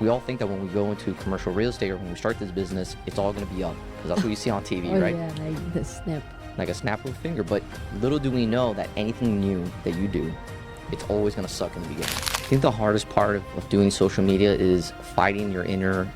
we all think that when we go into commercial real estate or when we start this business, it's all going to be up because that's what you see on TV, Oh right? yeah, like the snap. Like a snap of a finger. But little do we know that anything new that you do, it's always going to suck in the beginning. I think the hardest part of doing social media is fighting your inner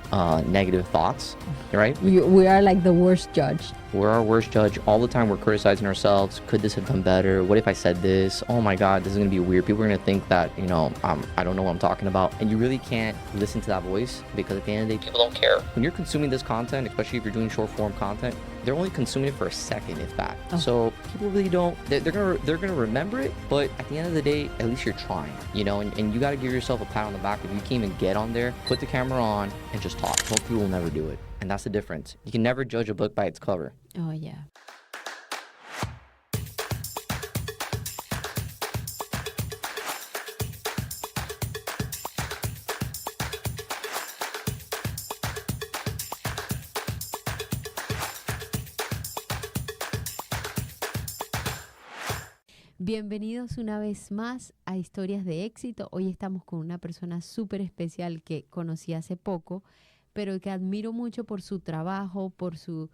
negative thoughts, right? We are like the worst judge. We're our worst judge. All the time we're criticizing ourselves. Could this have done better? What if I said this? Oh my God, this is going to be weird. People are going to think that, I don't know what I'm talking about. And you really can't listen to that voice because at the end of the day, people don't care. When you're consuming this content, especially if you're doing short form content, they're only consuming it for a second, if that. Oh. So people really don't, they're gonna remember it, but at the end of the day, at least you're trying, and you gotta give yourself a pat on the back. If you can't even get on there, put the camera on and just talk. Most people will never do it. And that's the difference. You can never judge a book by its cover. Oh yeah. Bienvenidos una vez más a Historias de Éxito. Hoy estamos con una persona súper especial que conocí hace poco, pero que admiro mucho por su trabajo, por su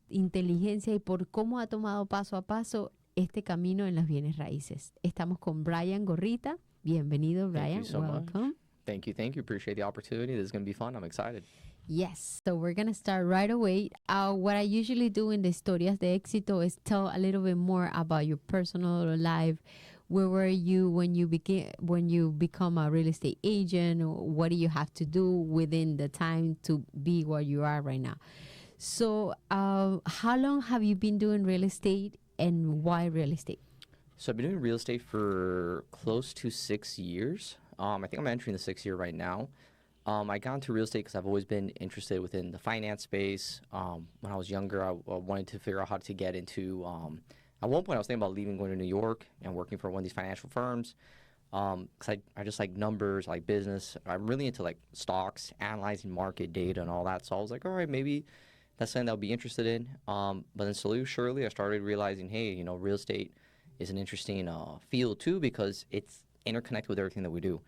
inteligencia y por cómo ha tomado paso a paso este camino en las bienes raíces. Estamos con Bryan Gorrita. Bienvenido, Bryan. Thank you so Welcome. much. Thank you. Appreciate the opportunity. This is going to be fun. I'm excited. Yes, so we're going to start right away. What I usually do in the Historias de Éxito is tell a little bit more about your personal life. Where were you when you become a real estate agent? Or what do you have to do within the time to be where you are right now? So how long have you been doing real estate and why real estate? So I've been doing real estate for close to 6 years. I think I'm entering the 6th year right now. I got into real estate because I've always been interested within the finance space. When I was younger, I wanted to figure out how to get into, at one point I was thinking about leaving, going to New York and working for one of these financial firms. Because I just like numbers, I like business. I'm really into like stocks, analyzing market data and all that. So I was like, all right, maybe that's something that I'll be interested in. But then slowly, surely, I started realizing, hey, real estate is an interesting field too because it's interconnected with everything that we do.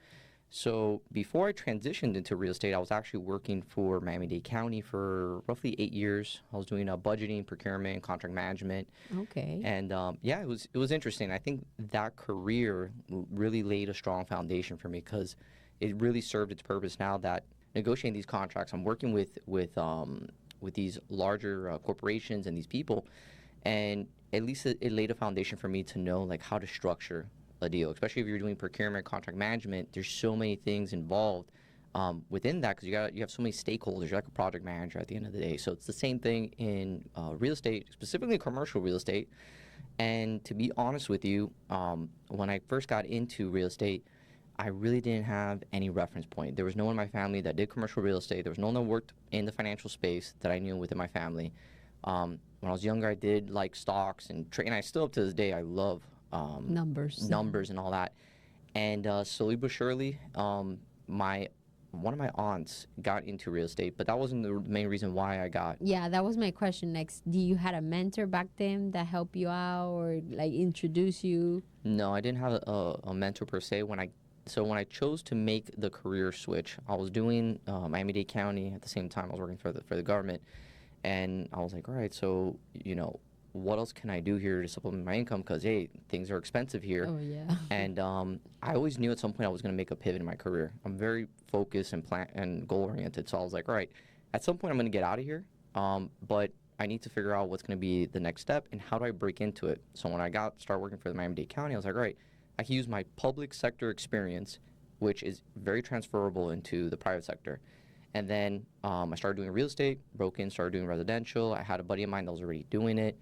So before I transitioned into real estate, I was actually working for Miami-Dade County for roughly 8 years. I was doing budgeting, procurement, contract management. Okay. And it was interesting. I think that career really laid a strong foundation for me because it really served its purpose now that negotiating these contracts, I'm working with these larger corporations and these people, and at least it laid a foundation for me to know like how to structure a deal, especially if you're doing procurement, contract management. There's so many things involved within that because you have so many stakeholders. You're like a project manager at the end of the day. So it's the same thing in real estate, specifically commercial real estate. And to be honest with you, when I first got into real estate, I really didn't have any reference point. There was no one in my family that did commercial real estate. There was no one that worked in the financial space that I knew within my family. When I was younger, I did like stocks and trade, and I still up to this day, I love numbers and all that. And slowly but surely, one of my aunts got into real estate, but that wasn't the main reason why I got. Yeah, that was my question next. Do you had a mentor back then that helped you out or like introduce you? No, I didn't have a mentor per se. When I chose to make the career switch, I was doing Miami-Dade County at the same time. I was working for the government, and I was like, all right, so what else can I do here to supplement my income? Because, hey, things are expensive here. Oh, yeah. And I always knew at some point I was going to make a pivot in my career. I'm very focused and goal-oriented. So I was like, all right, at some point I'm going to get out of here. But I need to figure out what's going to be the next step and how do I break into it. So when I started working for the Miami-Dade County, I was like, all right, I can use my public sector experience, which is very transferable into the private sector. And then I started doing real estate, broke in, started doing residential. I had a buddy of mine that was already doing it.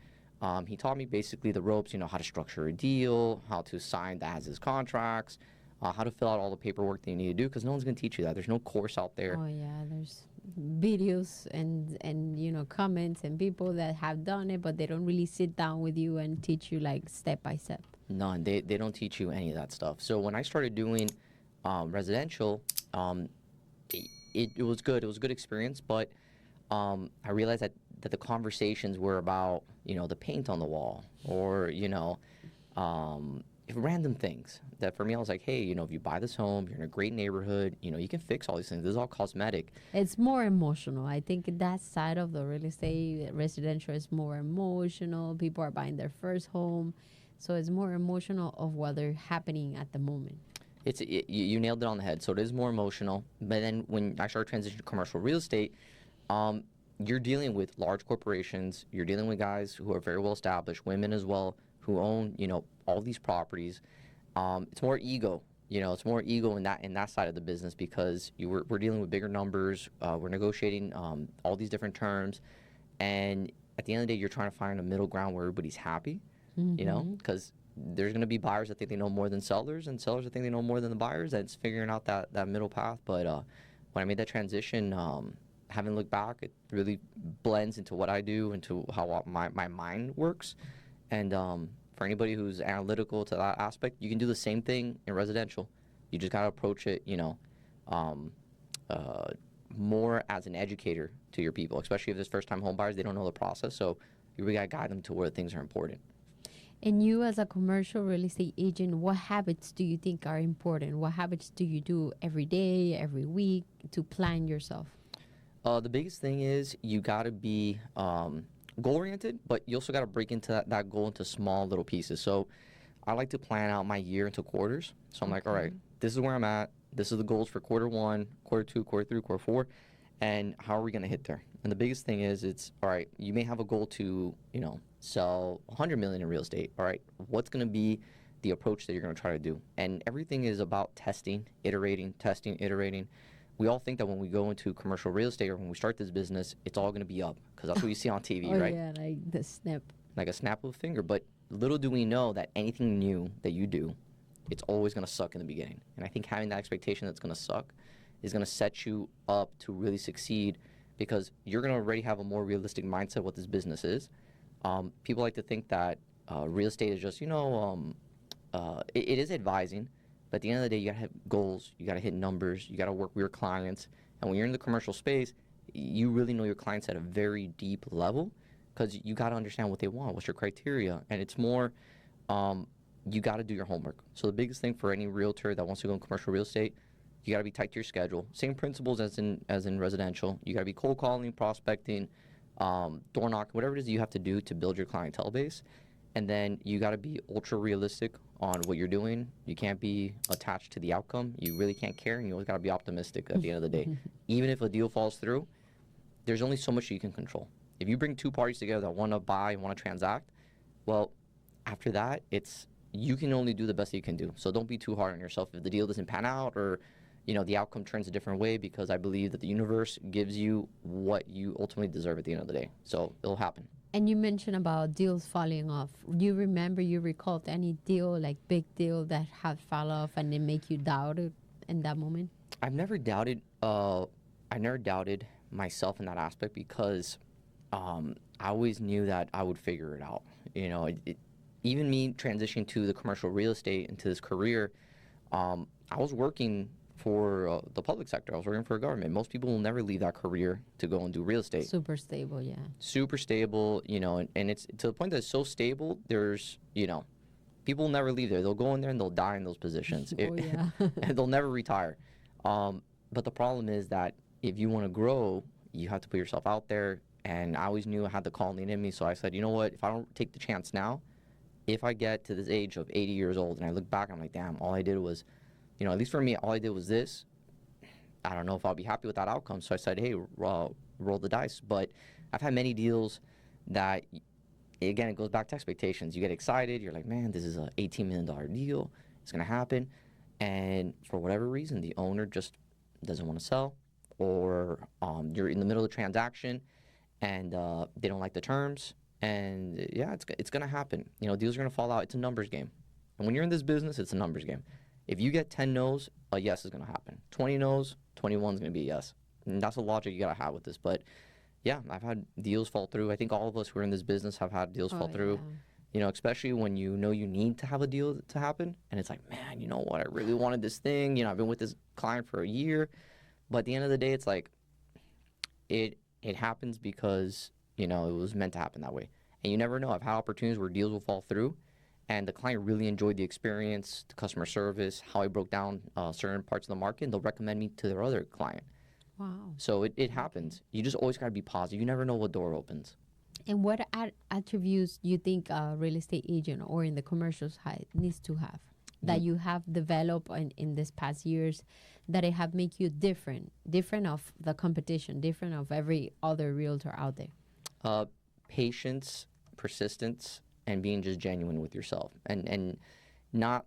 He taught me basically the ropes, how to structure a deal, how to sign the as-is contracts, how to fill out all the paperwork that you need to do, because no one's going to teach you that. There's no course out there. Oh, yeah. There's videos and comments and people that have done it, but they don't really sit down with you and teach you like step by step. None. They don't teach you any of that stuff. So when I started doing residential, it was good. It was a good experience, but I realized that the conversations were about, the paint on the wall or, random things that for me, I was like, hey, if you buy this home, you're in a great neighborhood, you can fix all these things. This is all cosmetic. It's more emotional. I think that side of the real estate residential is more emotional. People are buying their first home, so it's more emotional of what they're happening at the moment. You nailed it on the head. So it is more emotional. But then when I started transitioning to commercial real estate, you're dealing with large corporations. You're dealing with guys who are very well established, women as well, who own all these properties. It's more ego. It's more ego in that side of the business because we're dealing with bigger numbers. We're negotiating all these different terms, and at the end of the day, you're trying to find a middle ground where everybody's happy. Because there's going to be buyers that think they know more than sellers, and sellers that think they know more than the buyers. And it's figuring out that middle path. But when I made that transition, having looked back, it really blends into what I do, into how my mind works. And for anybody who's analytical to that aspect, you can do the same thing in residential. You just got to approach it, more as an educator to your people, especially if there's first-time home buyers. They don't know the process, so you really got to guide them to where things are important. And you, as a commercial real estate agent, what habits do you think are important? What habits do you do every day, every week to plan yourself? The biggest thing is you got to be goal-oriented, but you also got to break into that goal into small little pieces. So I like to plan out my year into quarters. So I'm like, all right, this is where I'm at. This is the goals for quarter 1, quarter 2, quarter 3, quarter 4, and how are we going to hit there? And the biggest thing is it's, all right, you may have a goal to, sell 100 million in real estate. All right, what's going to be the approach that you're going to try to do? And everything is about testing, iterating. We all think that when we go into commercial real estate or when we start this business, it's all going to be up because that's what you see on TV, right? Yeah, like the snap. Like a snap of a finger. But little do we know that anything new that you do, it's always going to suck in the beginning. And I think having that expectation that's going to suck is going to set you up to really succeed because you're going to already have a more realistic mindset of what this business is. People like to think that real estate is just, it is advising, but at the end of the day, you got to hit goals, you got to hit numbers, you got to work with your clients. And when you're in the commercial space, you really know your clients at a very deep level because you got to understand what they want, what's your criteria. And it's more, you got to do your homework. So the biggest thing for any realtor that wants to go in commercial real estate, you got to be tight to your schedule. Same principles as in residential. You got to be cold calling, prospecting, door knock, whatever it is you have to do to build your clientele base. And then you got to be ultra realistic on what you're doing. You can't be attached to the outcome. You really can't care, and you always got to be optimistic at the end of the day. Even if a deal falls through, there's only so much you can control. If you bring two parties together that want to buy and want to transact, well, after that, you can only do the best that you can do. So don't be too hard on yourself if the deal doesn't pan out or the outcome turns a different way, because I believe that the universe gives you what you ultimately deserve at the end of the day. So it'll happen. And you mentioned about deals falling off. You recall any deal, like big deal that had fall off and it make you doubt it in that moment? I've never doubted myself in that aspect because I always knew that I would figure it out. Even me transitioning to the commercial real estate into this career, I was working for the public sector. I was working for a government. Most people will never leave that career to go and do real estate. Super stable, yeah. Super stable, and it's to the point that it's so stable, there's, people will never leave there. They'll go in there and they'll die in those positions. Yeah. And they'll never retire. But the problem is that if you want to grow, you have to put yourself out there. And I always knew I had the calling in me. So I said, you know what, if I don't take the chance now, if I get to this age of 80 years old and I look back, I'm like, damn, all I did was, at least for me, all I did was this. I don't know if I'll be happy with that outcome. So I said, hey, roll the dice. But I've had many deals that, again, it goes back to expectations. You get excited. You're like, man, this is an $18 million deal. It's going to happen. And for whatever reason, the owner just doesn't want to sell, or you're in the middle of the transaction and they don't like the terms. And yeah, it's going to happen. Deals are going to fall out. It's a numbers game. And when you're in this business, it's a numbers game. If you get 10 no's, a yes is going to happen. 20 no's, 21 is going to be a yes. And that's the logic you got to have with this. But yeah, I've had deals fall through. I think all of us who are in this business have had deals fall through. Especially when you need to have a deal to happen. And it's like, man, you know what? I really wanted this thing. I've been with this client for a year. But at the end of the day, it's like it happens because, it was meant to happen that way. And you never know. I've had opportunities where deals will fall through and the client really enjoyed the experience, the customer service, how I broke down certain parts of the market, and they'll recommend me to their other client. Wow. So it happens. You just always got to be positive. You never know what door opens. And what attributes you think a real estate agent or in the commercial side needs to have that you have developed in this past years that it have make you different of the competition, different of every other realtor out there? Patience, persistence, and being just genuine with yourself, and not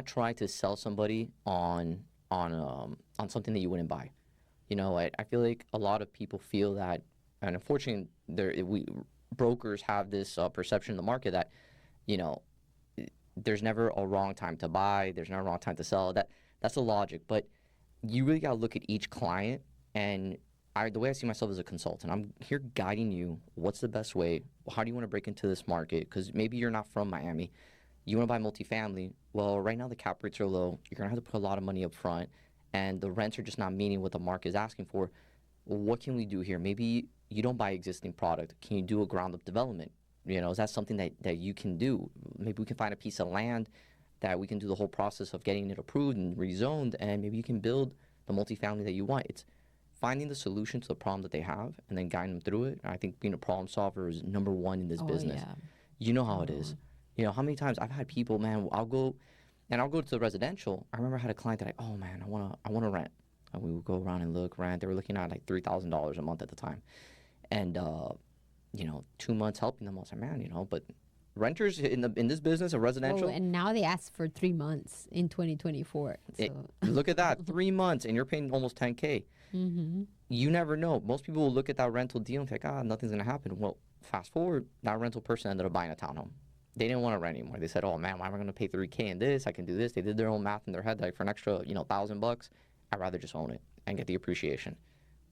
try to sell somebody on something that you wouldn't buy. You know, I feel like a lot of people feel that, and unfortunately, brokers have this perception in the market that, you know, there's never a wrong time to buy, there's never a wrong time to sell. That's the logic, but you really got to look at each client. And the way I see myself as a consultant, I'm here guiding you. What's the best way? How do you want to break into this market? Because maybe you're not from Miami. You want to buy multifamily. Well, right now the cap rates are low. You're going to have to put a lot of money up front, and the rents are just not meeting what the market is asking for. Well, what can we do here? Maybe you don't buy existing product. Can you do a ground-up development? You know, is that something that you can do? Maybe we can find a piece of land that we can do the whole process of getting it approved and rezoned, and maybe you can build the multifamily that you want. It's finding the solution to the problem that they have and then guiding them through it. And I think being a problem solver is number one in this business. Yeah. You know how it is. You know, how many times I've had people, man, I'll go to the residential. I remember I had a client that I want to rent. And we would go around and rent. They were looking at like $3,000 a month at the time. And, 2 months helping them. I was like, man, but renters in this business of residential. Oh, and now they ask for 3 months in 2024. So. Look at that, 3 months, and you're paying almost $10K. Mm-hmm. You never know. Most people will look at that rental deal and think, nothing's going to happen. Well, fast forward, that rental person ended up buying a townhome. They didn't want to rent anymore. They said, oh, man, why am I going to pay $3K in this? I can do this. They did their own math in their head, like for an extra, $1,000, I'd rather just own it and get the appreciation.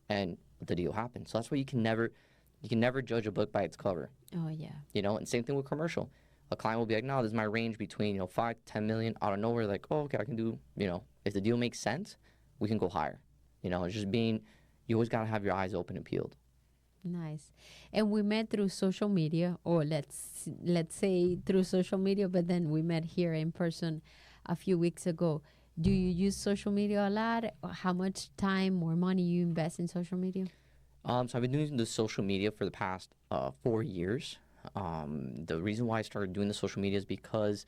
And the deal happened. So that's why you can never judge a book by its cover. Oh, yeah. And same thing with commercial. A client will be like, no, this is my range between, 5 to 10 million. Out of nowhere, like, oh, okay, I can do, if the deal makes sense, we can go higher. It's just you always got to have your eyes open and peeled. Nice. And we met through social media, or let's say through social media, but then we met here in person a few weeks ago. Do you use social media a lot? How much time or money you invest in social media? So I've been doing the social media for the past 4 years. The reason why I started doing the social media is because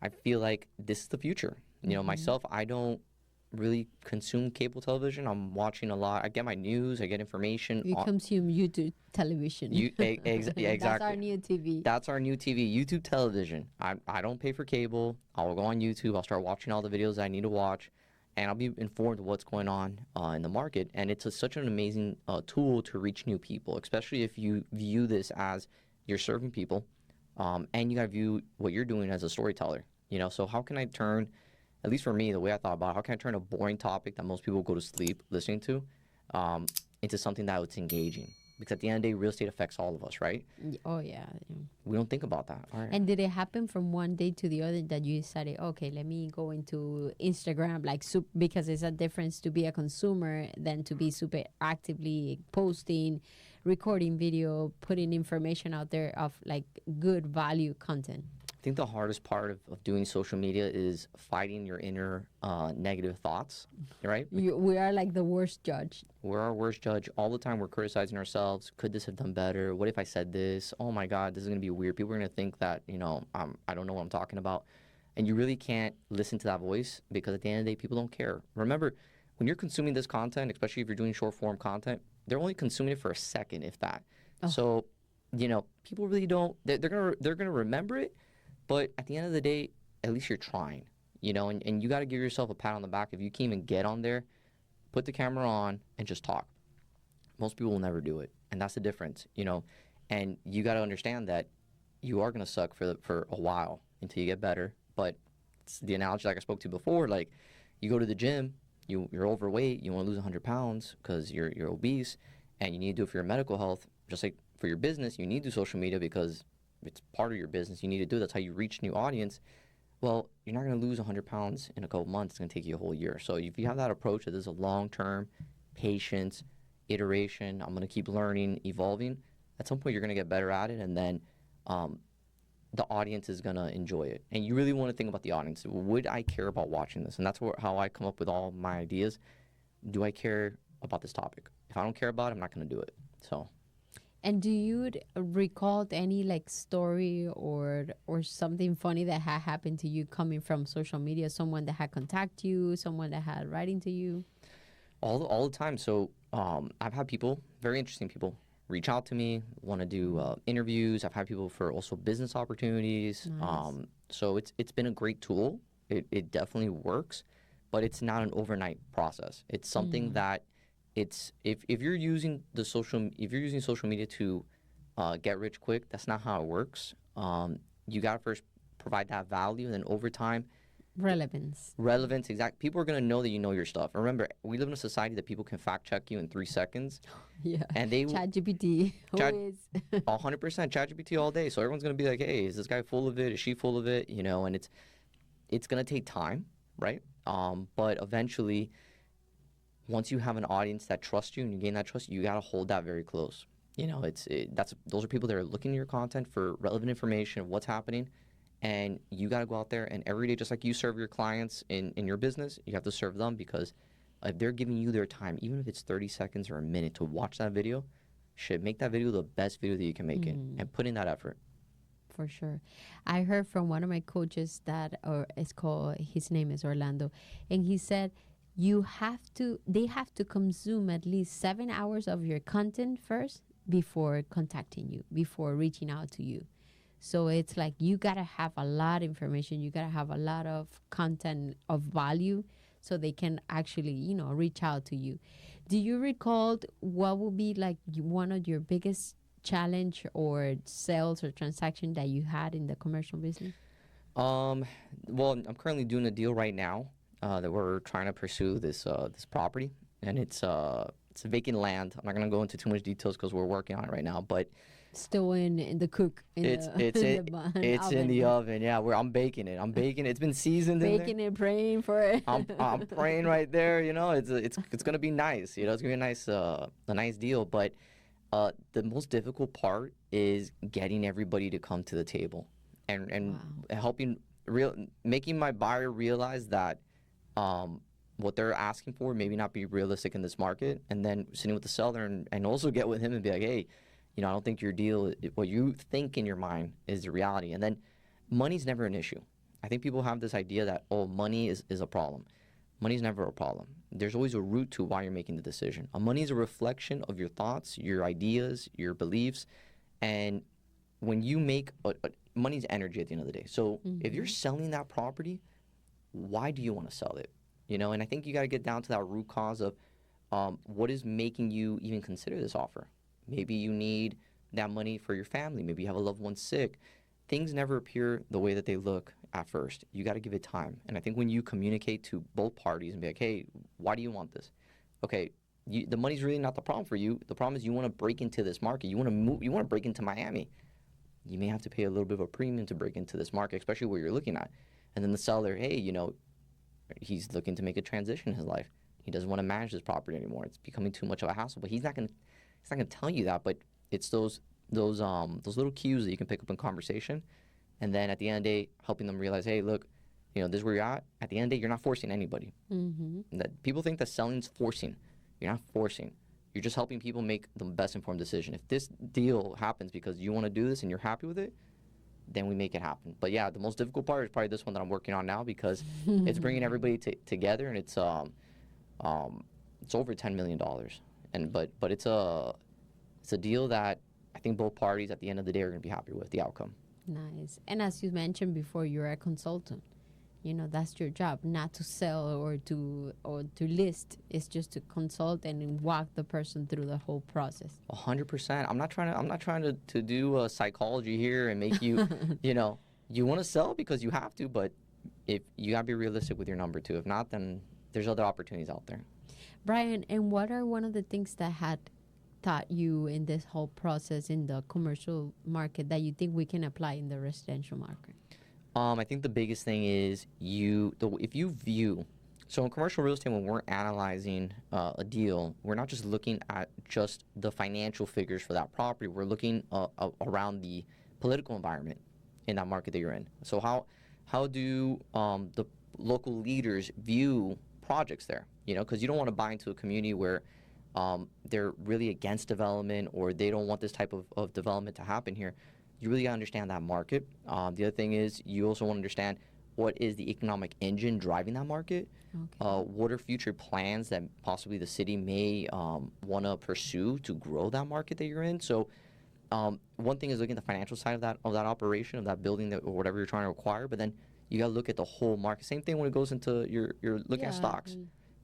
I feel like this is the future. Myself, I don't really consume cable television. I'm watching a lot. I get my news. I get information. You consume YouTube television. Exactly. That's our new TV. That's our new TV, YouTube television. I don't pay for cable. I'll go on YouTube. I'll start watching all the videos I need to watch, and I'll be informed of what's going on in the market. And it's such an amazing tool to reach new people, especially if you view this as you're serving people, and you got to view what you're doing as a storyteller. So how can I turn, at least for me, the way I thought about it, how can I turn a boring topic that most people go to sleep listening to into something that was engaging? Because at the end of the day, real estate affects all of us, right? Oh, yeah. We don't think about that. All right. And did it happen from one day to the other that you decided, okay, let me go into Instagram, because it's a difference to be a consumer than to be super actively posting, recording video, putting information out there of like good value content? I think the hardest part of doing social media is fighting your inner negative thoughts, right? We are like the worst judge. We're our worst judge. All the time we're criticizing ourselves. Could this have done better? What if I said this? Oh my God, this is going to be weird. People are going to think that, I don't know what I'm talking about. And you really can't listen to that voice because at the end of the day, people don't care. Remember, when you're consuming this content, especially if you're doing short form content, they're only consuming it for a second, if that. Oh. So, people really don't, they're gonna remember it. But at the end of the day, at least you're trying, and you got to give yourself a pat on the back. If you can even get on there, put the camera on and just talk. Most people will never do it. And that's the difference, and you got to understand that you are going to suck for a while until you get better. But it's the analogy like I spoke to before, like you go to the gym, you're overweight, you want to lose 100 pounds because you're obese and you need to do it for your medical health. Just like for your business, you need to do social media because it's part of your business. You need to do it. That's how you reach new audience. Well, you're not going to lose 100 pounds in a couple months. It's going to take you a whole year. So if you have that approach that this is a long-term, patience, iteration, I'm going to keep learning, evolving, at some point you're going to get better at it. And then the audience is going to enjoy it. And you really want to think about the audience. Would I care about watching this? And that's how I come up with all my ideas. Do I care about this topic? If I don't care about it, I'm not going to do it. So. And do you recall any like story or something funny that had happened to you coming from social media? Someone that had contacted you, someone that had writing to you? All the time. So I've had people, very interesting people, reach out to me, want to do interviews. I've had people for also business opportunities. Nice. So it's been a great tool. It definitely works, but it's not an overnight process. It's something that it's if you're using social media to get rich quick, that's not how it works. You gotta first provide that value, and then over time, relevance, exact. People are gonna know that you know your stuff. Remember, we live in a society that people can fact check you in 3 seconds. Yeah. And they ChatGPT. 100% ChatGPT all day. So everyone's gonna be like, hey, is this guy full of it? Is she full of it? You know, and it's gonna take time, right? But eventually, once you have an audience that trusts you and you gain that trust, you gotta hold that very close. You know, those are people that are looking at your content for relevant information of what's happening. And you got to go out there and every day, just like you serve your clients in your business, you have to serve them, because if they're giving you their time, even if it's 30 seconds or a minute to watch that video, should make that video the best video that you can make it and put in that effort. For sure. I heard from one of my coaches his name is Orlando, and he said, they have to consume at least 7 hours of your content first before contacting you, before reaching out to you. So it's like you got to have a lot of information. You got to have a lot of content of value so they can actually, reach out to you. Do you recall what would be like one of your biggest challenge or sales or transaction that you had in the commercial business? Well, I'm currently doing a deal right now that we're trying to pursue this property, and it's vacant land. I'm not going to go into too much details because we're working on it right now, but still in the cook. It's in the oven. Yeah, I'm baking it. It's been seasoned. Baking it, praying for it. I'm praying right there. You know, it's gonna be nice. You know, it's gonna be a nice deal. But the most difficult part is getting everybody to come to the table and making my buyer realize that what they're asking for maybe not be realistic in this market, and then sitting with the seller and also get with him and be like, hey, I don't think your deal, what you think in your mind is the reality. And then money's never an issue. I think people have this idea that, money is a problem. Money's never a problem. There's always a root to why you're making the decision. Money is a reflection of your thoughts, your ideas, your beliefs. And when you make, money's energy at the end of the day. So if you're selling that property, why do you want to sell it? And I think you got to get down to that root cause of what is making you even consider this offer. Maybe you need that money for your family. Maybe you have a loved one sick. Things never appear the way that they look at first. You got to give it time. And I think when you communicate to both parties and be like, hey, why do you want this? Okay, the money's really not the problem for you. The problem is you want to break into this market. You want to move. You want to break into Miami. You may have to pay a little bit of a premium to break into this market, especially where you're looking at. And then the seller, hey, he's looking to make a transition in his life. He doesn't want to manage this property anymore. It's becoming too much of a hassle. But he's not gonna tell you that. But it's those little cues that you can pick up in conversation, and then at the end of the day, helping them realize, hey, look, this is where you're at. At the end of the day, you're not forcing anybody. That people think that selling's forcing. You're not forcing. You're just helping people make the best informed decision. If this deal happens because you want to do this and you're happy with it, then we make it happen. But yeah, the most difficult part is probably this one that I'm working on now, because it's bringing everybody together, and it's over $10 million, but it's a deal that I think both parties at the end of the day are going to be happy with the outcome. Nice. And as you mentioned before, you're a consultant. That's your job, not to sell or to list. It's just to consult and walk the person through the whole process. 100%. I'm not trying to do psychology here and make you, you want to sell because you have to, but if you got to be realistic with your number too. If not, then there's other opportunities out there. Bryan, and what are one of the things that had taught you in this whole process in the commercial market that you think we can apply in the residential market? I think the biggest thing is if you view, so in commercial real estate, when we're analyzing a deal, we're not just looking at just the financial figures for that property. We're looking around the political environment. in that market that you're in. So how do the local leaders view projects there? You know, because you don't want to buy into a community where they're really against development or they don't want this type of development to happen here. You really got to understand that market. The other thing is you also want to understand what is the economic engine driving that market. Okay. What are future plans that possibly the city may want to pursue to grow that market that you're in? So one thing is looking at the financial side of that operation, of that building or whatever you're trying to acquire, but then you got to look at the whole market. Same thing when it goes into you're looking at stocks.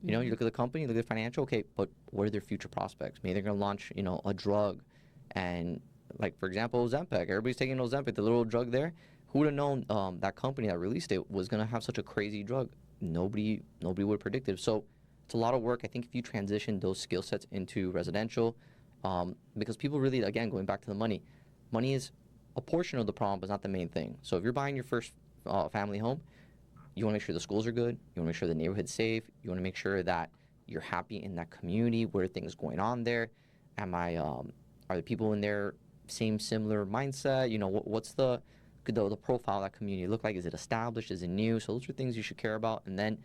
You know, you look at the company, you look at the financial, okay, but what are their future prospects? Maybe they're going to launch, you know, a drug. And like, for example, Ozempic. Everybody's taking Ozempic, the little drug there. Who would have known that company that released it was going to have such a crazy drug? Nobody would have predicted. So it's a lot of work. I think if you transition those skill sets into residential, because people really, again, going back to the money is a portion of the problem, but it's not the main thing. So if you're buying your first family home, you want to make sure the schools are good. You want to make sure the neighborhood's safe. You want to make sure that you're happy in that community. What are things going on there? Are the people in there similar mindset? You know, what's the profile of that community look like? Is it established? Is it new? So those are things you should care about. And then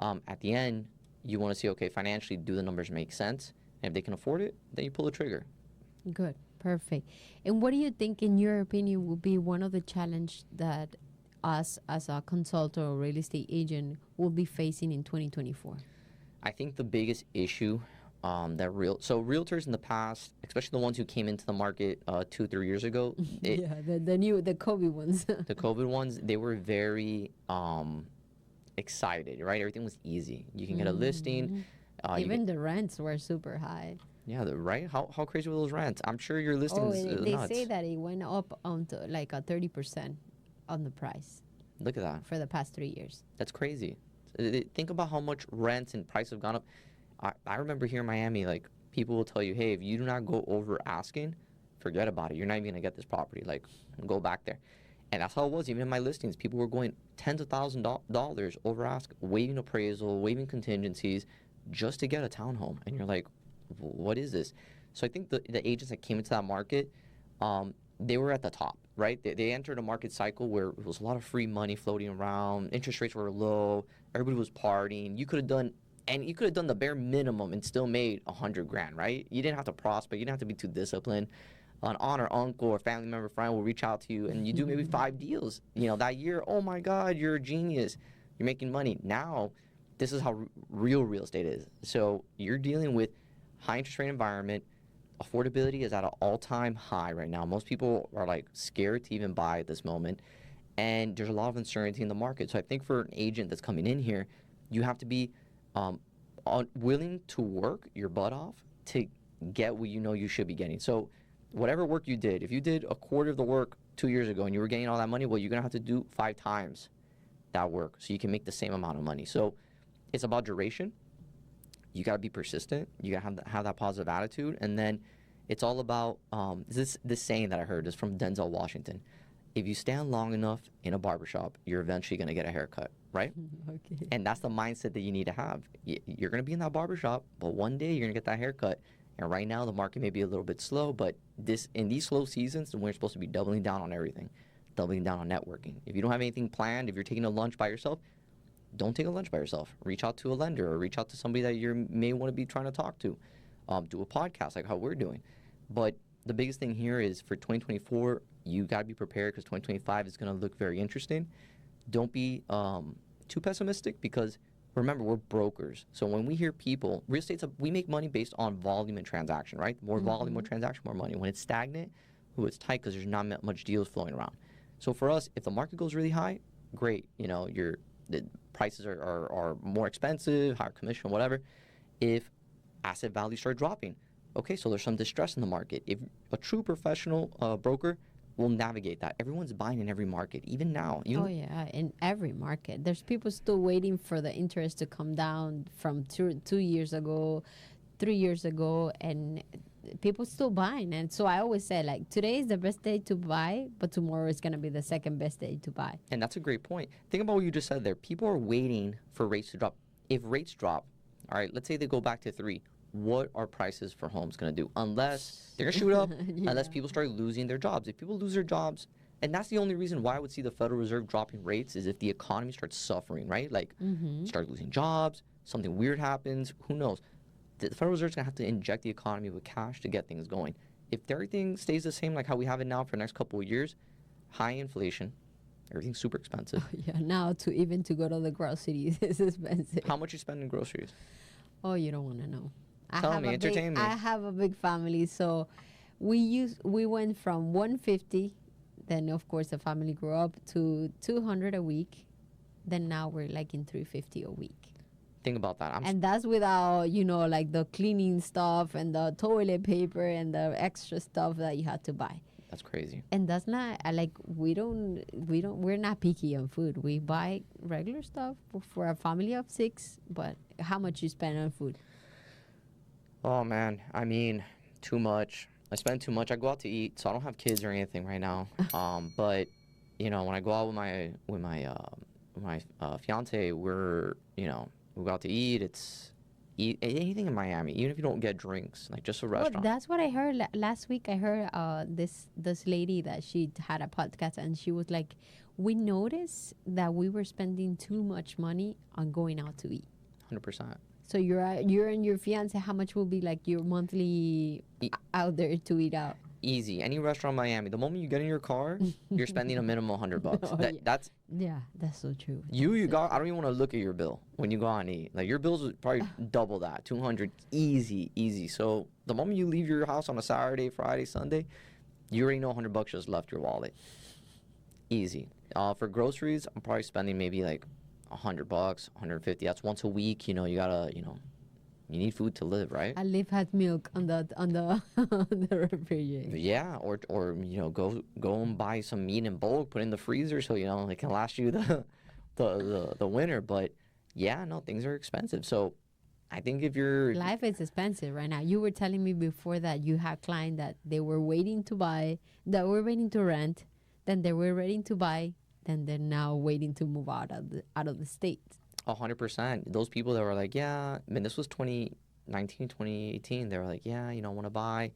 at the end, you want to see, okay, financially, do the numbers make sense? And if they can afford it, then you pull the trigger. Good. Perfect. And what do you think, in your opinion, will be one of the challenges that us as a consultant or real estate agent will be facing in 2024? I think the biggest issue realtors in the past, especially the ones who came into the market 2-3 years ago, the COVID ones. The COVID ones, they were very excited, right? Everything was easy. You can get a listing. Even the rents were super high. Yeah, right? How crazy were those rents? I'm sure your listings they nuts. say that it went up onto like a 30% on the price. Look at that. For the past 3 years. That's crazy. Think about how much rents and price have gone up. I remember here in Miami, like, people will tell you, hey, if you do not go over asking, forget about it. You're not even going to get this property. Like, go back there. And that's how it was. Even in my listings, people were going tens of thousands of dollars over ask, waiving appraisal, waiving contingencies, just to get a townhome. And you're like, what is this? So I think the agents that came into that market, they were at the top, right? They entered a market cycle where it was a lot of free money floating around. Interest rates were low. Everybody was partying. You could have done the bare minimum and still made $100,000, right? You didn't have to prospect. You didn't have to be too disciplined. An aunt or uncle or family member friend will reach out to you, and you do maybe 5 deals, you know, that year. Oh my God, you're a genius. You're making money. Now, this is how real estate is. So you're dealing with high interest rate environment. Affordability is at an all-time high right now. Most people are like scared to even buy at this moment, and there's a lot of uncertainty in the market. So I think for an agent that's coming in here, you have to be willing to work your butt off to get what you know you should be getting. So whatever work you did, if you did a quarter of the work 2 years ago and you were getting all that money, well, you're going to have to do 5 times that work so you can make the same amount of money. So it's about duration. You got to be persistent. You got to have that positive attitude. And then it's all about this saying that I heard is from Denzel Washington. If you stand long enough in a barbershop, you're eventually going to get a haircut, right? Okay. And that's the mindset that you need to have. You're going to be in that barbershop, but one day you're going to get that haircut. And right now the market may be a little bit slow, but in these slow seasons, we're supposed to be doubling down on everything, doubling down on networking. If you don't have anything planned, if you're taking a lunch by yourself, don't take a lunch by yourself. Reach out to a lender or reach out to somebody that you may want to be trying to talk to. Do a podcast like how we're doing. But the biggest thing here is for 2024, you got to be prepared because 2025 is going to look very interesting. Don't be too pessimistic because remember, we're brokers. So when we hear people, real estate's we make money based on volume and transaction, right? More volume, more transaction, more money. When it's stagnant, it's tight because there's not much deals flowing around. So for us, if the market goes really high, great. You know, the prices are more expensive, higher commission, whatever. If asset values start dropping, okay, so there's some distress in the market. If a true professional broker will navigate that. Everyone's buying in every market, even now. In every market. There's people still waiting for the interest to come down from 2 years ago, 3 years ago, and people still buying. And so I always say, like, today is the best day to buy, but tomorrow is going to be the second best day to buy. And that's a great point. Think about what you just said there. People are waiting for rates to drop. If rates drop, all right, let's say they go back to 3. What are prices for homes going to do? Unless they're going to shoot up, unless people start losing their jobs. If people lose their jobs, And that's the only reason why I would see the Federal Reserve dropping rates is if the economy starts suffering, right? Like, start losing jobs, something weird happens, who knows? The Federal Reserve's going to have to inject the economy with cash to get things going. If everything stays the same like how we have it now for the next couple of years, high inflation, everything's super expensive. Yeah, now to go to the groceries is expensive. How much you spend in groceries? Oh, you don't want to know. Tell me, entertain me. I have a big family, so we went from 150, then of course the family grew up to 200 a week, then now we're like in 350 a week. Think about that. And that's without, like the cleaning stuff and the toilet paper and the extra stuff that you had to buy. That's crazy. And that's not like we're not picky on food. We buy regular stuff for a family of 6, but how much you spend on food? Oh man, I mean, too much. I spend too much. I go out to eat, so I don't have kids or anything right now. But when I go out with my fiance, we're we go out to eat. It's anything in Miami, even if you don't get drinks, like just a restaurant. Well, that's what I heard last week. I heard this lady that she had a podcast, and she was like, we noticed that we were spending too much money on going out to eat. 100%. So you're and your fiance, how much will be like your monthly out there to eat out? Easy. Any restaurant in Miami, the moment you get in your car, you're spending a minimum $100. Oh, That's so true. You got. I don't even want to look at your bill when you go out and eat. Like your bills would probably double that, 200, easy. So the moment you leave your house on a Saturday, Friday, Sunday, you already know $100 just left your wallet. Easy. For groceries, I'm probably spending maybe like $100, 150. That's once a week. You gotta, you need food to live, right? I live had milk on the the refrigerator. Yeah, or go and buy some meat in bulk, put in the freezer so it can last you the winter. But yeah, no, things are expensive. So I think if you're life is expensive right now. You were telling me before that you had clients that they were waiting to buy, that were waiting to rent, then they were waiting to buy, then they're now waiting to move out of the state. 100%. Those people that were like, yeah, I mean, this was 2019, 2018. They were like, yeah, I want to buy.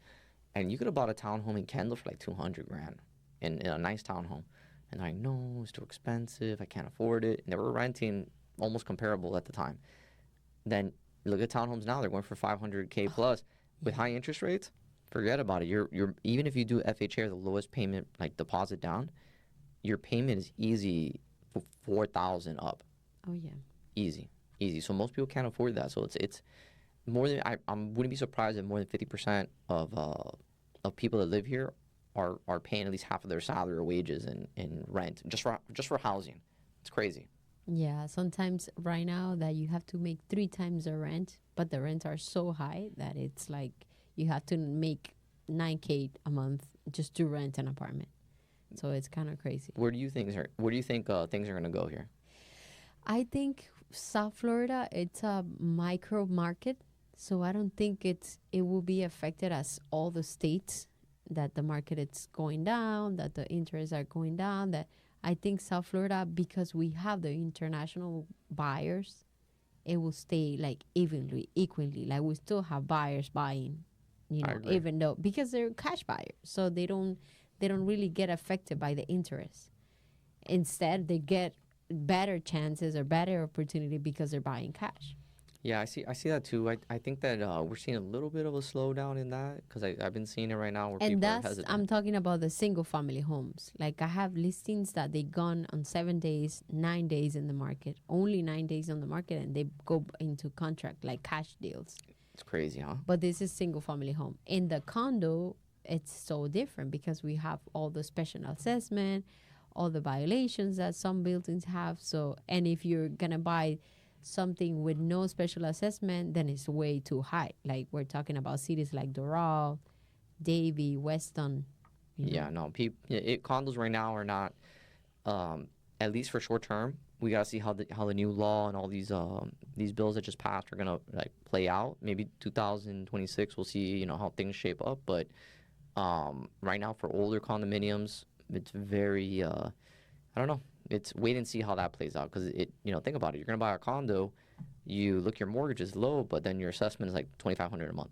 And you could have bought a townhome in Kendall for like $200,000 in a nice townhome. And they're like, no, it's too expensive. I can't afford it. And they were renting almost comparable at the time. Then look at townhomes now. They're going for $500K plus. With high interest rates, forget about it. You're even if you do FHA, the lowest payment, like deposit down, your payment is easy for $4,000 up. Oh, yeah. Easy. So most people can't afford that. So it's more than I wouldn't be surprised if more than 50% of people that live here are paying at least half of their salary or wages in rent just for housing. It's crazy. Yeah, sometimes right now that you have to make 3 times the rent, but the rents are so high that it's like you have to make $9K a month just to rent an apartment. So it's kind of crazy. Where do you think things are going to go here? I think South Florida, it's a micro market, so I don't think it will be affected as all the states that the market is going down, that the interests are going down. That I think South Florida, because we have the international buyers, it will stay like equally. Like we still have buyers buying, even though because they're cash buyers, so they don't really get affected by the interest. Instead, they get better chances or better opportunity because they're buying cash. Yeah, I see that too. I think that we're seeing a little bit of a slowdown in that because I've been seeing it right now where people are hesitant. I'm talking about the single family homes. Like I have listings that they gone on 7 days, 9 days in the market, only 9 days on the market, and they go into contract like cash deals. It's crazy, huh? But this is single family home. In the condo, it's so different because we have all the special assessment, all the violations that some buildings have. So, and if you're gonna buy something with no special assessment, then it's way too high. Like we're talking about cities like Doral, Davie, Weston. Yeah, no, condos right now are not, at least for short term. We gotta see how the new law and all these bills that just passed are gonna like play out. Maybe 2026 we'll see how things shape up. But right now for older condominiums, it's very I don't know. It's wait and see how that plays out because think about it. You're gonna buy a condo, you look, your mortgage is low, but then your assessment is like $2,500 a month.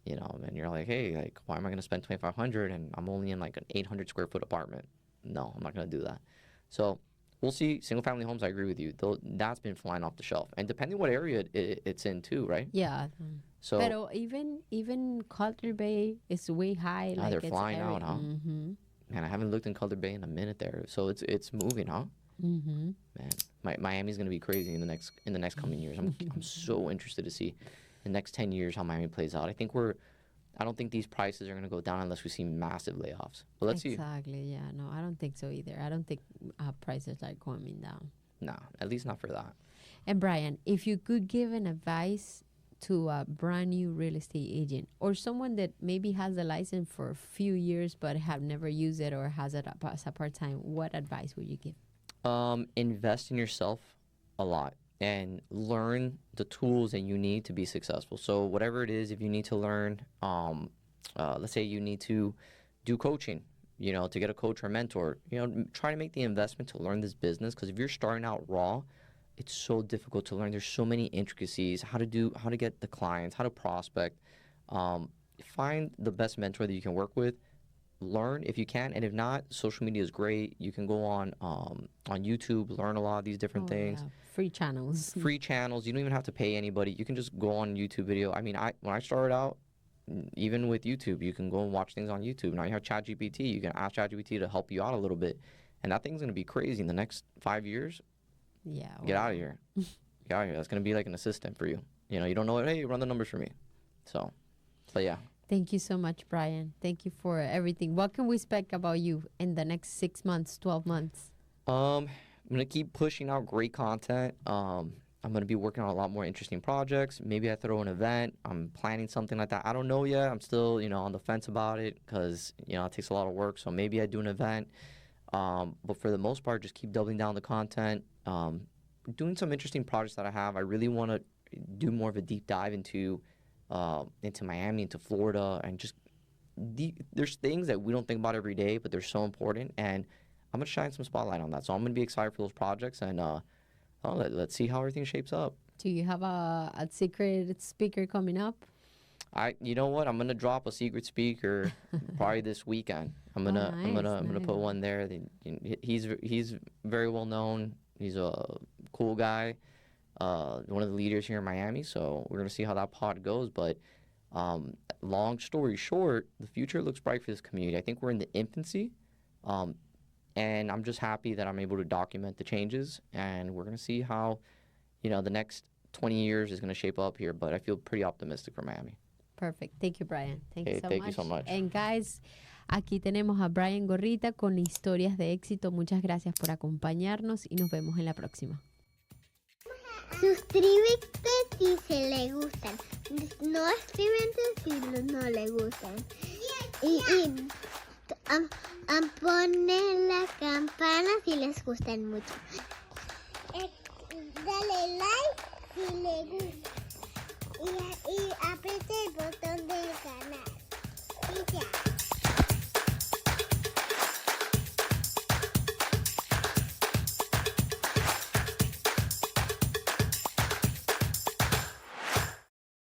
And you're like, hey, like why am I gonna spend $2,500 and I'm only in like an 800 square foot apartment? no, I'm not going to do that. So we'll see. Single family homes, I agree with you. Though that's been flying off the shelf. And depending what area it's in too, right? Yeah. So But even Culture Bay is way high. now Like they're it's flying out, huh? Mm-hmm. Man, I haven't looked in Color Bay in a minute there. So it's moving, huh? Mm-hmm. Man, Miami's going to be crazy in the next coming years. I'm so interested to see the next 10 years how Miami plays out. I don't think these prices are going to go down unless we see massive layoffs. But let's see. Exactly. Yeah. No, I don't think so either. I don't think prices are coming down. No, at least not for that. And Bryan, if you could give an advice to a brand new real estate agent or someone that maybe has a license for a few years but have never used it or has it as a part-time, what advice would you give? Invest in yourself a lot and learn the tools that you need to be successful. So whatever it is, if you need to learn, let's say you need to do coaching, to get a coach or mentor, try to make the investment to learn this business. Because if you're starting out raw, it's so difficult to learn. There's so many intricacies, how to get the clients, how to prospect. Find the best mentor that you can work with. Learn if you can, and if not, social media is great. You can go on YouTube, learn a lot of these different things. Yeah. Free channels. Free channels. You don't even have to pay anybody. You can just go on YouTube video. I mean, when I started out, even with YouTube, you can go and watch things on YouTube. Now you have ChatGPT. You can ask ChatGPT to help you out a little bit, and that thing's gonna be crazy in the next 5 years. Yeah. Get out of here. Get out of here. That's gonna be like an assistant for you. You don't know it. Hey, run the numbers for me. So, but yeah. Thank you so much, Bryan. Thank you for everything. What can we expect about you in the next 6 months, 12 months? I'm going to keep pushing out great content. I'm going to be working on a lot more interesting projects. Maybe I throw an event. I'm planning something like that. I don't know yet. I'm still, on the fence about it because, it takes a lot of work. So maybe I do an event. But for the most part, just keep doubling down the content. Doing some interesting projects that I have. I really want to do more of a deep dive into Miami, into Florida, and just there's things that we don't think about every day, but they're so important, and I'm gonna shine some spotlight on that. So I'm gonna be excited for those projects, and let's see how everything shapes up. Do you have a secret speaker coming up? You know what? I'm gonna drop a secret speaker probably this weekend. I'm gonna put one there. He's very well known. He's a cool guy. One of the leaders here in Miami, so we're going to see how that pod goes. But long story short, the future looks bright for this community. I think we're in the infancy, and I'm just happy that I'm able to document the changes, and we're going to see how, the next 20 years is going to shape up here, but I feel pretty optimistic for Miami. Perfect. Thank you, Bryan. Thank you so much. And guys, aquí tenemos a Bryan Gorrita con Historias de Éxito. Muchas gracias por acompañarnos y nos vemos en la próxima. Suscríbete si se le gustan. No escriben si no le gustan. Y ponen la campana si les gustan mucho. Dale like si le gusta. Y aprende.